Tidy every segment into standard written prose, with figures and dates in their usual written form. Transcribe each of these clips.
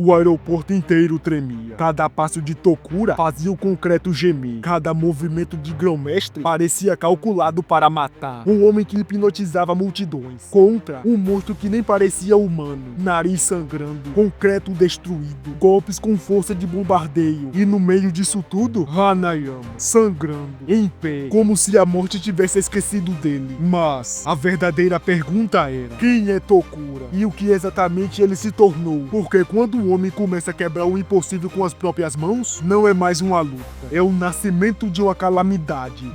O aeroporto inteiro tremia. Cada passo de Tokura fazia o concreto gemer. Cada movimento de Grão-Mestre parecia calculado para matar. Um homem que hipnotizava multidões. Contra um monstro que nem parecia humano. Nariz sangrando, concreto destruído, golpes com força de bombardeio. E no meio disso tudo, Hanayama, sangrando, em pé, como se a morte tivesse esquecido dele. Mas a verdadeira pergunta era: quem é Tokura? E o que exatamente ele se tornou? Porque quando o homem começa a quebrar o impossível com as próprias mãos, não é mais uma luta, é o nascimento de uma calamidade.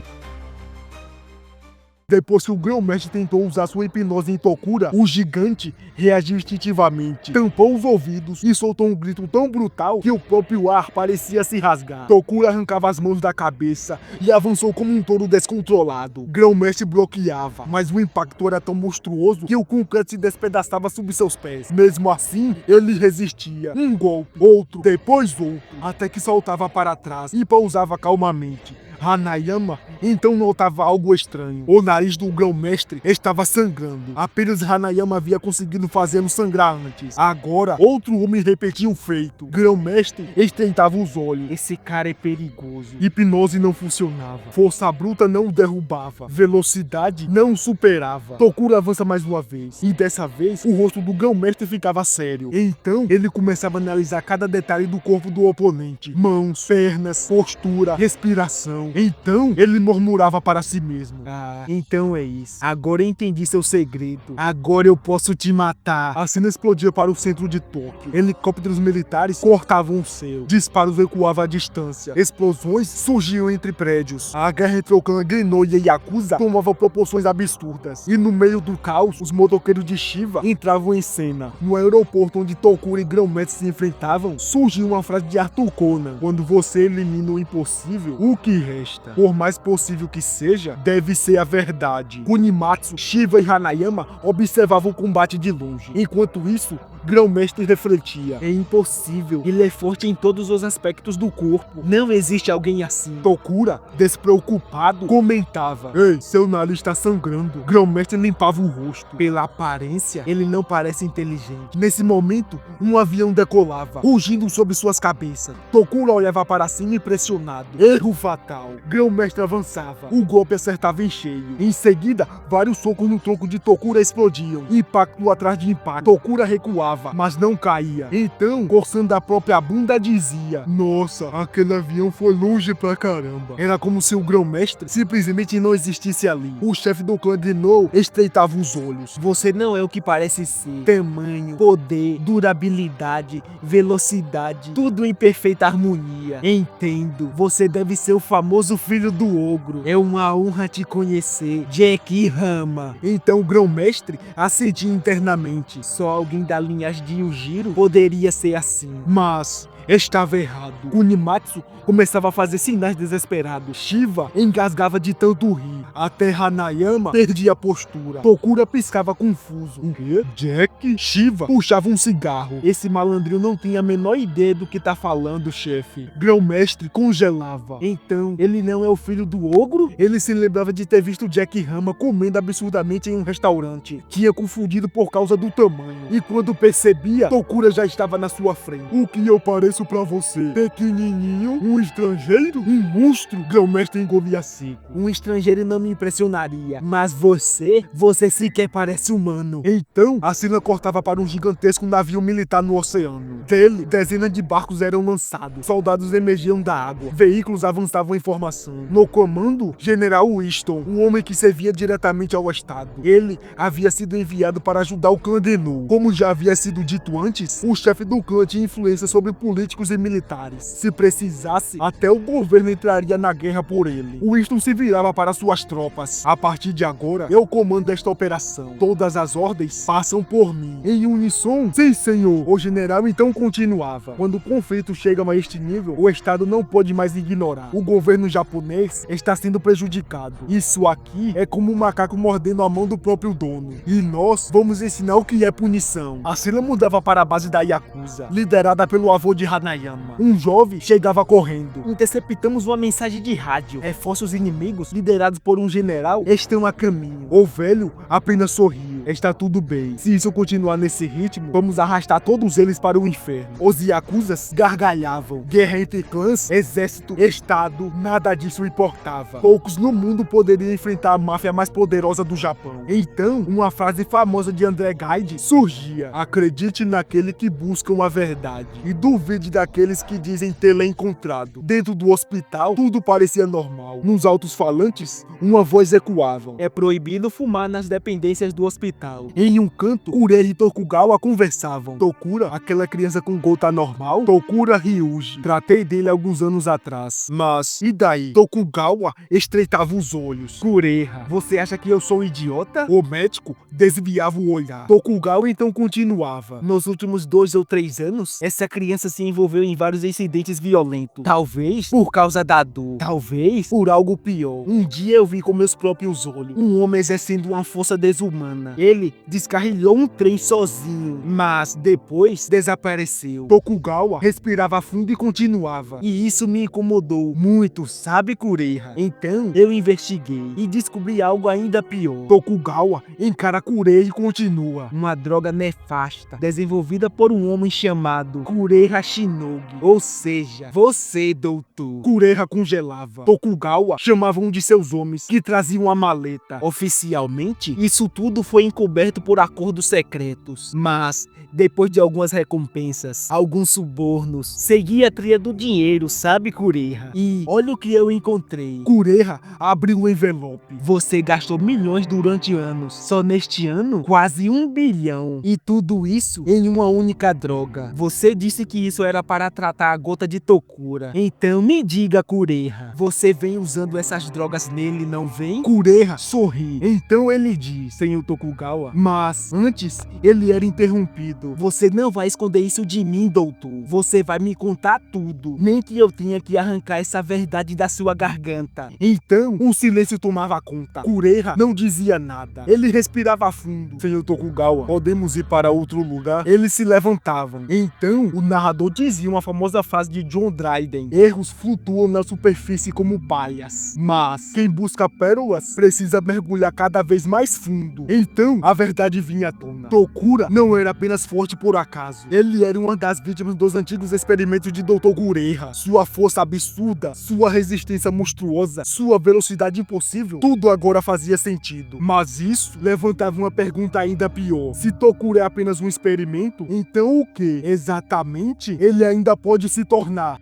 Depois que o Grão-Mestre tentou usar sua hipnose em Tokura, o gigante reagiu instintivamente, tampou os ouvidos e soltou um grito tão brutal que o próprio ar parecia se rasgar. Tokura arrancava as mãos da cabeça e avançou como um touro descontrolado. Grão-Mestre bloqueava, mas o impacto era tão monstruoso que o concreto se despedaçava sob seus pés. Mesmo assim, ele resistia. Um golpe, outro, depois outro, até que saltava para trás e pousava calmamente. Hanayama então notava algo estranho. O nariz do Grão-Mestre estava sangrando. Apenas Hanayama havia conseguido fazê-lo sangrar antes. Agora, outro homem repetia o feito. Grão-Mestre estreitava os olhos. Esse cara é perigoso. Hipnose não funcionava. Força bruta não o derrubava. Velocidade não o superava. Tokura avança mais uma vez. E dessa vez, o rosto do Grão-Mestre ficava sério. Então, ele começava a analisar cada detalhe do corpo do oponente. Mãos, pernas, postura, respiração. Então, ele murmurava para si mesmo: ah, então é isso. Agora eu entendi seu segredo. Agora eu posso te matar. A cena explodia para o centro de Tóquio. Helicópteros militares cortavam o céu. Disparos ecoavam à distância. Explosões surgiam entre prédios. A guerra entre o clã Grinoia e Yakuza tomava proporções absurdas. E no meio do caos, os motoqueiros de Shiva entravam em cena. No aeroporto onde Tokura e Grão-Mestre se enfrentavam, surgiu uma frase de Arthur Conan: quando você elimina o impossível, o que resta? Por mais possível que seja, deve ser a verdade. Kunimatsu, Shiva e Hanayama observavam o combate de longe. Enquanto isso, Grão-Mestre refletia: é impossível. Ele é forte em todos os aspectos do corpo. Não existe alguém assim. Tokura, despreocupado, comentava: ei, seu nariz está sangrando. Grão-Mestre limpava o rosto. Pela aparência, ele não parece inteligente. Nesse momento, um avião decolava, rugindo sobre suas cabeças. Tokura olhava para cima impressionado. Erro fatal. Grão-Mestre avançava. O golpe acertava em cheio. Em seguida, vários socos no tronco de Tokura explodiam. Impacto atrás de impacto. Tokura recuava, mas não caía. Então, coçando a própria bunda, dizia: nossa, aquele avião foi longe pra caramba. Era como se o Grão-Mestre simplesmente não existisse ali. O chefe do clã de Nou estreitava os olhos. Você não é o que parece ser. Tamanho, poder, durabilidade, velocidade, tudo em perfeita harmonia. Entendo. Você deve ser o famoso filho do ogro. É uma honra te conhecer, Jack Rama. Então o Grão-Mestre assentia internamente. Só alguém da linhagem de Yujiro poderia ser assim. Mas estava errado. Kunimatsu começava a fazer sinais desesperados. Shiva engasgava de tanto rir. Até Hanayama perdia a postura. Tokura piscava confuso. O quê? Jack? Shiva puxava um cigarro. Esse malandrinho não tem a menor ideia do que tá falando, chefe. Grão-Mestre congelava. Então, ele não é o filho do ogro? Ele se lembrava de ter visto Jack Rama comendo absurdamente em um restaurante. Tinha confundido por causa do tamanho. E quando percebia, Tokura já estava na sua frente. O que eu pareço pra você? Pequenininho? Um estrangeiro? Um monstro? Grão-Mestre engolia seco. Um estrangeiro não me impressionaria. Mas você sequer parece humano. Então, a cena cortava para um gigantesco navio militar no oceano. Dele, dezenas de barcos eram lançados. Soldados emergiam da água. Veículos avançavam em formação. No comando, General Winston, um homem que servia diretamente ao Estado. Ele havia sido enviado para ajudar o clã de Nou. Como já havia sido dito antes, o chefe do clã tinha influência sobre políticos e militares. Se precisasse, até o governo entraria na guerra por ele. Winston se virava para suas tropas. A partir de agora, eu comando esta operação. Todas as ordens passam por mim. Em unissom, sim, senhor. O general então continuava: quando o conflito chega a este nível, o Estado não pode mais ignorar. O governo japonês está sendo prejudicado. Isso aqui é como um macaco mordendo a mão do próprio dono. E nós vamos ensinar o que é punição. A cena mudava para a base da Yakuza, liderada pelo avô de Hanayama. Um jovem chegava correndo. Interceptamos uma mensagem de rádio. Reforços inimigos, liderados por um general, estão a caminho. O velho apenas sorriu. Está tudo bem. Se isso continuar nesse ritmo, vamos arrastar todos eles para o inferno. Os Yakuzas gargalhavam. Guerra entre clãs, exército, estado, nada disso importava. Poucos no mundo poderiam enfrentar a máfia mais poderosa do Japão. Então, uma frase famosa de André Gide surgia: acredite naquele que buscam a verdade e duvide daqueles que dizem tê-la encontrado. Dentro do hospital, tudo parecia normal. Nos altos-falantes, uma voz ecoava: é proibido fumar nas dependências do hospital. Em um canto, Kurei e Tokugawa conversavam. Tokura, aquela criança com gol tá normal? Tokura Ryuji. Tratei dele alguns anos atrás. Mas, e daí? Tokugawa estreitava os olhos. Kureha, você acha que eu sou um idiota? O médico desviava o olhar. Tokugawa então continuava: nos últimos 2 ou 3 anos, essa criança se envolveu em vários incidentes violentos. Talvez por causa da dor. Talvez por algo pior. Um dia eu vi com meus próprios olhos um homem exercendo uma força desumana. Ele descarrilhou um trem sozinho, mas depois desapareceu. Tokugawa respirava fundo e continuava: e isso me incomodou muito, sabe, Kureha? Então eu investiguei e descobri algo ainda pior. Tokugawa encara Kurei e continua: uma droga nefasta, desenvolvida por um homem chamado Kureha Shinogi. Ou seja, você, doutor. Kureha congelava. Tokugawa chamava um de seus homens, que trazia uma maleta. Oficialmente, isso tudo foi encoberto por acordos secretos. Mas, depois de algumas recompensas, alguns subornos, seguia a trilha do dinheiro, sabe, Kureha? E olha o que eu encontrei. Kureha abriu o envelope. Você gastou milhões durante anos. Só neste ano, quase 1 bilhão. E tudo isso em uma única droga. Você disse que isso era para tratar a gota de Tokura. Então me diga, Kureha, você vem usando essas drogas nele, não vem? Kureha sorri. Então ele diz: senhor Tokugawa, mas antes ele era interrompido. Você não vai esconder isso de mim, doutor. Você vai me contar tudo. Nem que eu tenha que arrancar essa verdade da sua garganta. Então, um silêncio tomava conta. Kureha não dizia nada. Ele respirava fundo. Senhor Tokugawa, podemos ir para outro lugar? Eles se levantavam. Então, o narrador dizia uma famosa frase de John Dryden: erros flutuam na superfície como palhas, mas quem busca pérolas precisa mergulhar cada vez mais fundo. Então, a verdade vinha à tona. Tokura não era apenas forte por acaso. Ele era uma das vítimas dos antigos experimentos de Dr. Kureha. Sua força absurda, sua resistência monstruosa, sua velocidade impossível, tudo agora fazia sentido. Mas isso levantava uma pergunta ainda pior. Se Tokura é apenas um experimento, então o que exatamente ele ainda pode se tornar?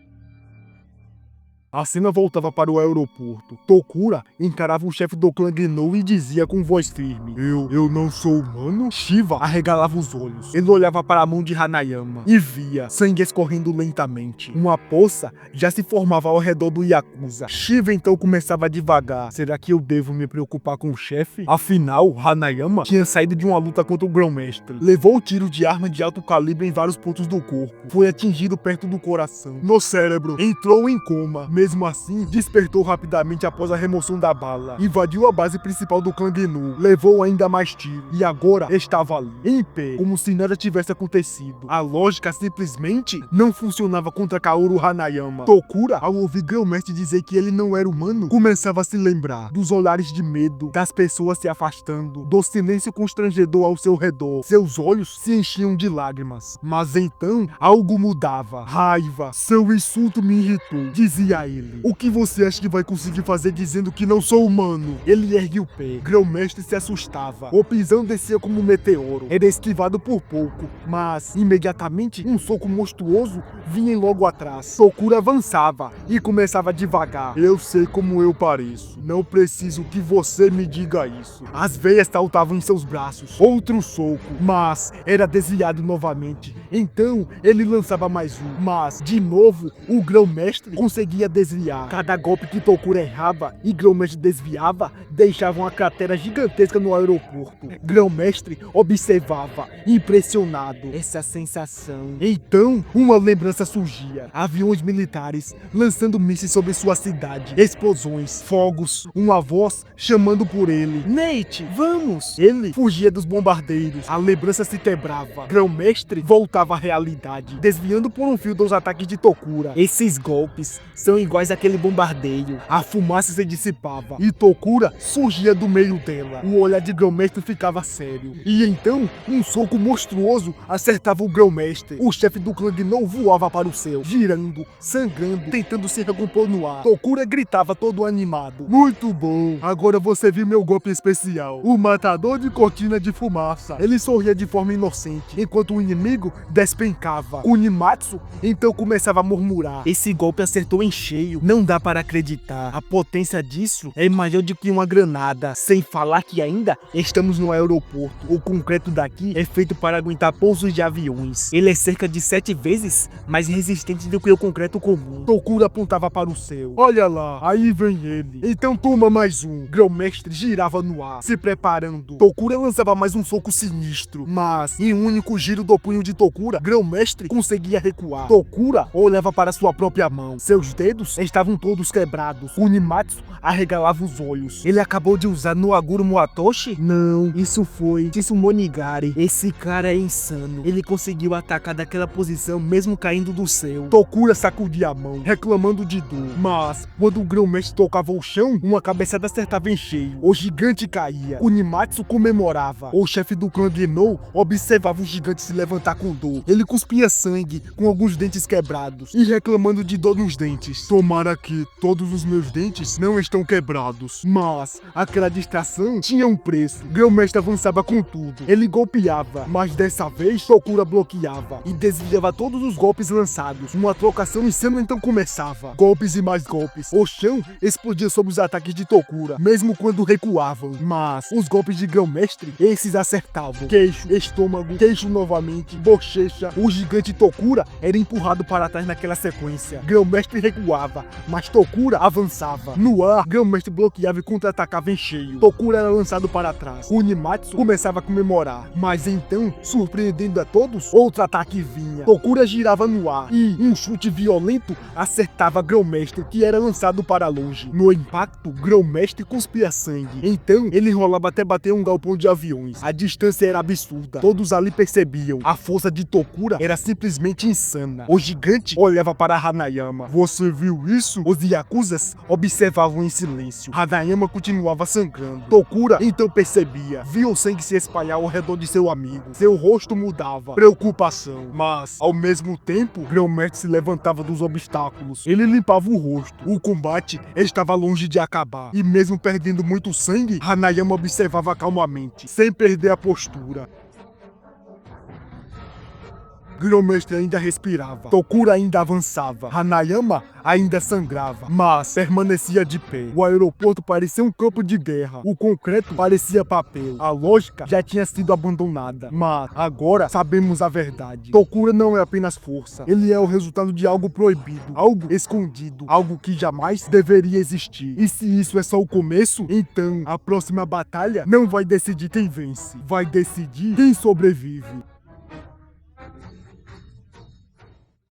A cena voltava para o aeroporto. Tokura encarava o chefe do clã Genou e dizia com voz firme: Eu não sou humano? Shiva arregalava os olhos. Ele olhava para a mão de Hanayama e via sangue escorrendo lentamente. Uma poça já se formava ao redor do Yakuza. Shiva então começava devagar: será que eu devo me preocupar com o chefe? Afinal, Hanayama tinha saído de uma luta contra o grão-mestre. Levou tiro de arma de alto calibre em vários pontos do corpo. Foi atingido perto do coração. No cérebro. Entrou em coma. Mesmo assim, despertou rapidamente após a remoção da bala. Invadiu a base principal do clã Genou. Levou ainda mais tiro. E agora estava ali, em pé, como se nada tivesse acontecido. A lógica simplesmente não funcionava contra Kaoru Hanayama. Tokura, ao ouvir Grão-mestre dizer que ele não era humano, começava a se lembrar dos olhares de medo, das pessoas se afastando, do silêncio constrangedor ao seu redor. Seus olhos se enchiam de lágrimas. Mas então, algo mudava. Raiva. Seu insulto me irritou, dizia ele. O que você acha que vai conseguir fazer dizendo que não sou humano? Ele ergueu o pé. Grão-mestre se assustava. O pisão descia como um meteoro. Era esquivado por pouco, mas imediatamente um soco monstruoso vinha logo atrás. Tokura avançava e começava devagar. Eu sei como eu pareço. Não preciso que você me diga isso. As veias saltavam em seus braços. Outro soco, mas era desviado novamente. Então ele lançava mais um, mas de novo o grão-mestre conseguia desviar desviar. Cada golpe que Tokura errava e Grão-Mestre desviava deixava uma cratera gigantesca no aeroporto. Grão-Mestre observava, impressionado, essa sensação. Então, uma lembrança surgia. Aviões militares lançando mísseis sobre sua cidade. Explosões, fogos, uma voz chamando por ele. Nate, vamos! Ele fugia dos bombardeiros. A lembrança se quebrava. Grão-Mestre voltava à realidade, desviando por um fio dos ataques de Tokura. Esses golpes são iguais àquele bombardeio. A fumaça se dissipava e Tokura surgia do meio dela. O olhar de Grão-Mestre ficava sério. E então, um soco monstruoso acertava o Grão-Mestre. O chefe do clã Gnou voava para o céu, girando, sangrando, tentando se recompor no ar. Tokura gritava todo animado. Muito bom! Agora você viu meu golpe especial. O matador de cortina de fumaça. Ele sorria de forma inocente, enquanto o inimigo despencava. O Nimatsu então começava a murmurar. Esse golpe acertou em cheio. Não dá para acreditar. A potência disso é maior do que uma granada. Sem falar que ainda estamos no aeroporto. O concreto daqui é feito para aguentar pousos de aviões. Ele é cerca de 7 vezes mais resistente do que o concreto comum. Tokura apontava para o céu. Olha lá, aí vem ele. Então toma mais um. Grão-Mestre girava no ar, se preparando. Tokura lançava mais um soco sinistro, mas em um único giro do punho de Tokura, Grão-Mestre conseguia recuar. Tokura olhava para sua própria mão. Seus dedos estavam todos quebrados. O Nimatsu arregalava os olhos. Ele acabou de usar Noaguro Moatoshi? Não, isso foi Tsumonigari. Esse cara é insano. Ele conseguiu atacar daquela posição mesmo caindo do céu. Tokura sacudia a mão, reclamando de dor. Mas, quando o Grão-Mestre tocava o chão, uma cabeçada acertava em cheio. O gigante caía. O Nimatsu comemorava. O chefe do clã Gnou observava o gigante se levantar com dor. Ele cuspia sangue, com alguns dentes quebrados, e reclamando de dor nos dentes. Tomara que todos os meus dentes não estão quebrados. Mas, aquela distração tinha um preço. Grão-Mestre avançava com tudo. Ele golpeava, mas dessa vez Tokura bloqueava e desviava todos os golpes lançados. Uma trocação insana então começava. Golpes e mais golpes. O chão explodia sob os ataques de Tokura, mesmo quando recuavam. Mas os golpes de Grão-Mestre, esses acertavam. Queixo, estômago, queixo novamente, bochecha. O gigante Tokura era empurrado para trás naquela sequência. Grão-Mestre recuava, mas Tokura avançava. No ar, Grão-Mestre bloqueava e contra-atacava em cheio. Tokura era lançado para trás. O Nimatsu começava a comemorar, mas então, surpreendendo a todos, outro ataque vinha. Tokura girava no ar e um chute violento acertava Grão-Mestre, que era lançado para longe. No impacto, Grão-Mestre cuspia sangue. Então, ele rolava até bater um galpão de aviões. A distância era absurda. Todos ali percebiam. A força de Tokura era simplesmente insana. O gigante olhava para Hanayama. Você viu isso? Os Yakuzas observavam em silêncio. Hanayama continuava sangrando. Tokura então percebia. Viu o sangue se espalhar ao redor de seu amigo. Seu rosto mudava. Preocupação. Mas, ao mesmo tempo, Grão-Mestre se levantava dos obstáculos. Ele limpava o rosto. O combate estava longe de acabar. E mesmo perdendo muito sangue, Hanayama observava calmamente, sem perder a postura. Grão-Mestre ainda respirava. Tokura ainda avançava. Hanayama ainda sangrava, mas permanecia de pé. O aeroporto parecia um campo de guerra. O concreto parecia papel. A lógica já tinha sido abandonada. Mas agora sabemos a verdade. Tokura não é apenas força. Ele é o resultado de algo proibido, algo escondido, algo que jamais deveria existir. E se isso é só o começo, então a próxima batalha não vai decidir quem vence, vai decidir quem sobrevive.